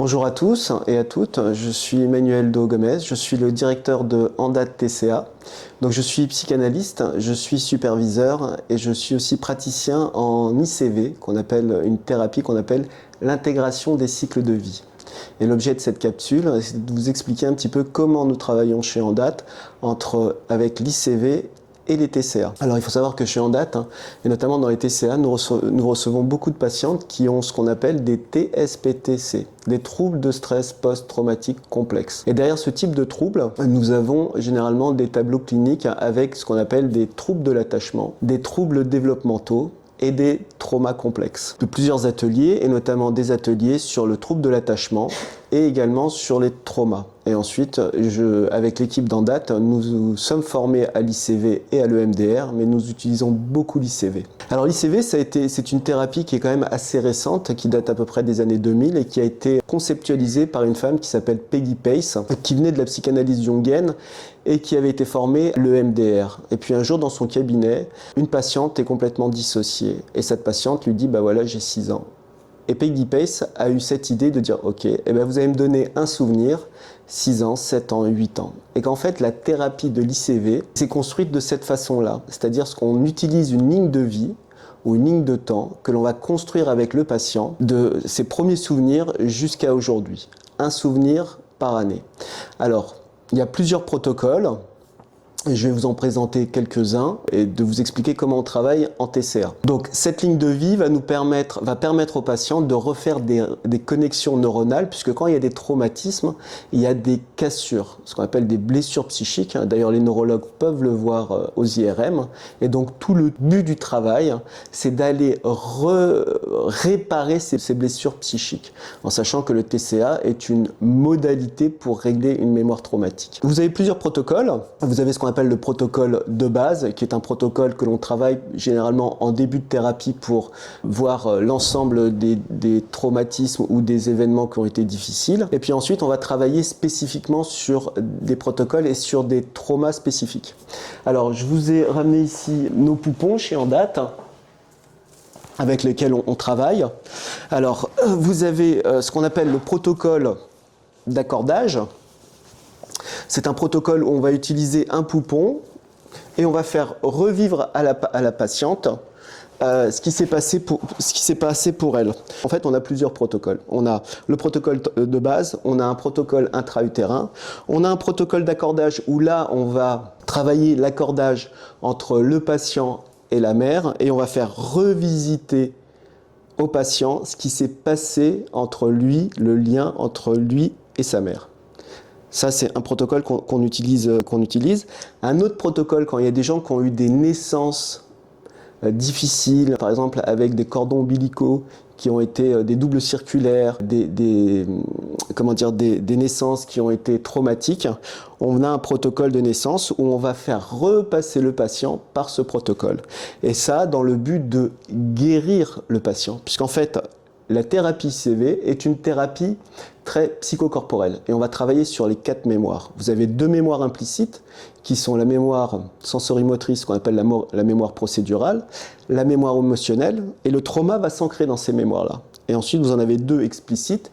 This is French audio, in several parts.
Bonjour à tous et à toutes, je suis Emmanuel Do Gomez, je suis le directeur de Andat TCA. Donc je suis psychanalyste, je suis superviseur et je suis aussi praticien en ICV, une thérapie qu'on appelle l'intégration des cycles de vie. Et l'objet de cette capsule, c'est de vous expliquer un petit peu comment nous travaillons chez Andat avec l'ICV et les TCA. Alors il faut savoir que chez Andat, et notamment dans les TCA, nous recevons beaucoup de patientes qui ont ce qu'on appelle des TSPTC, des troubles de stress post-traumatique complexes. Et derrière ce type de troubles, nous avons généralement des tableaux cliniques avec ce qu'on appelle des troubles de l'attachement, des troubles développementaux, et des traumas complexes. De plusieurs ateliers, et notamment des ateliers sur le trouble de l'attachement et également sur les traumas. Et ensuite, avec l'équipe d'Andat, nous sommes formés à l'ICV et à l'EMDR, mais nous utilisons beaucoup l'ICV. Alors l'ICV, c'est une thérapie qui est quand même assez récente, qui date à peu près des années 2000 et qui a été conceptualisée par une femme qui s'appelle Peggy Pace, qui venait de la psychanalyse jungienne et qui avait été formée à l'EMDR. Et puis un jour, dans son cabinet, une patiente est complètement dissociée. Et cette patiente lui dit, bah voilà, j'ai 6 ans. Et Peggy Pace a eu cette idée de dire, ok, vous allez me donner un souvenir, 6 ans, 7 ans, 8 ans. Et qu'en fait, la thérapie de l'ICV s'est construite de cette façon-là. C'est-à-dire qu'on utilise une ligne de vie ou une ligne de temps que l'on va construire avec le patient de ses premiers souvenirs jusqu'à aujourd'hui. Un souvenir par année. Alors, il y a plusieurs protocoles. Et je vais vous en présenter quelques-uns et de vous expliquer comment on travaille en TCA. Donc cette ligne de vie va permettre aux patients de refaire des connexions neuronales, puisque quand il y a des traumatismes, il y a des cassures, ce qu'on appelle des blessures psychiques. D'ailleurs, les neurologues peuvent le voir aux IRM. Et donc tout le but du travail, c'est d'aller réparer ces blessures psychiques, en sachant que le TCA est une modalité pour régler une mémoire traumatique. Vous avez plusieurs protocoles. Vous avez ce qu'on appelle le protocole de base, qui est un protocole que l'on travaille généralement en début de thérapie pour voir l'ensemble des traumatismes ou des événements qui ont été difficiles. Et puis ensuite, on va travailler spécifiquement sur des protocoles et sur des traumas spécifiques. Alors, je vous ai ramené ici nos poupons chez Andat, avec lesquels on travaille. Alors, vous avez ce qu'on appelle le protocole d'accordage. C'est un protocole où on va utiliser un poupon et on va faire revivre à la patiente ce qui s'est passé pour elle. En fait, on a plusieurs protocoles. On a le protocole de base, on a un protocole intra-utérin, on a un protocole d'accordage où là, on va travailler l'accordage entre le patient et la mère et on va faire revisiter au patient ce qui s'est passé entre lui, le lien entre lui et sa mère. Ça, c'est un protocole qu'on utilise. Un autre protocole, quand il y a des gens qui ont eu des naissances difficiles, par exemple avec des cordons ombilicaux qui ont été des doubles circulaires, des naissances qui ont été traumatiques, on a un protocole de naissance où on va faire repasser le patient par ce protocole. Et ça, dans le but de guérir le patient. Puisqu'en fait, la thérapie ICV est une thérapie très psychocorporelle et on va travailler sur les 4 mémoires. Vous avez 2 mémoires implicites qui sont la mémoire sensorimotrice qu'on appelle la mémoire procédurale, la mémoire émotionnelle et le trauma va s'ancrer dans ces mémoires-là. Et ensuite vous en avez 2 explicites,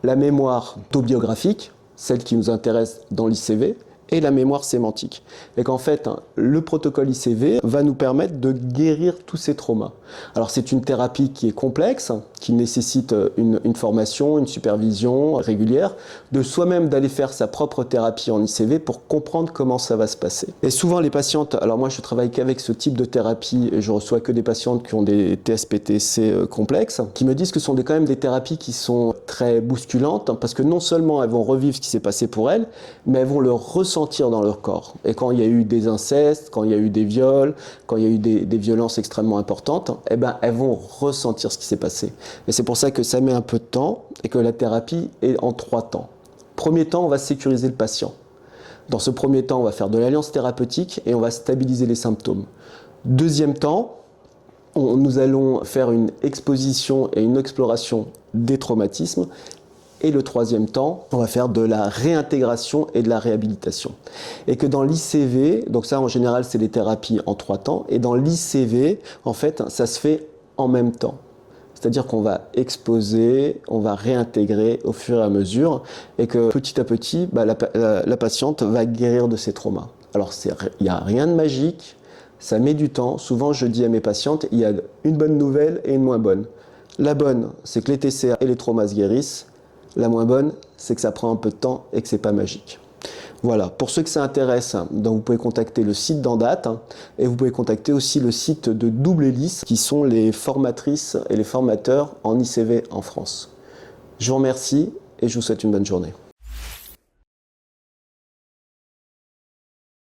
la mémoire autobiographique, celle qui nous intéresse dans l'ICV, et la mémoire sémantique. Et qu'en fait, le protocole ICV va nous permettre de guérir tous ces traumas. Alors c'est une thérapie qui est complexe, qui nécessite une formation, une supervision régulière, de soi-même d'aller faire sa propre thérapie en ICV pour comprendre comment ça va se passer. Et souvent les patientes, alors moi je travaille qu'avec ce type de thérapie et je reçois que des patientes qui ont des TSPTC complexes, qui me disent que ce sont quand même des thérapies qui sont très bousculantes, parce que non seulement elles vont revivre ce qui s'est passé pour elles, mais elles vont le ressentir dans leur corps. Et quand il y a eu des incestes, quand il y a eu des viols, quand il y a eu des violences extrêmement importantes, elles vont ressentir ce qui s'est passé. Et c'est pour ça que ça met un peu de temps et que la thérapie est en 3 temps. Premier temps, on va sécuriser le patient. Dans ce premier temps, on va faire de l'alliance thérapeutique et on va stabiliser les symptômes. Deuxième temps, nous allons faire une exposition et une exploration des traumatismes. Et le troisième temps, on va faire de la réintégration et de la réhabilitation. Et que dans l'ICV, donc ça en général c'est les thérapies en 3 temps, et dans l'ICV, en fait, ça se fait en même temps. C'est-à-dire qu'on va exposer, on va réintégrer au fur et à mesure et que petit à petit, la patiente va guérir de ses traumas. Alors il n'y a rien de magique, ça met du temps. Souvent je dis à mes patientes, il y a une bonne nouvelle et une moins bonne. La bonne, c'est que les TCA et les traumas se guérissent. La moins bonne, c'est que ça prend un peu de temps et que c'est pas magique. Voilà, pour ceux que ça intéresse, donc vous pouvez contacter le site d'Andat et vous pouvez contacter aussi le site de Double Hélice qui sont les formatrices et les formateurs en ICV en France. Je vous remercie et je vous souhaite une bonne journée.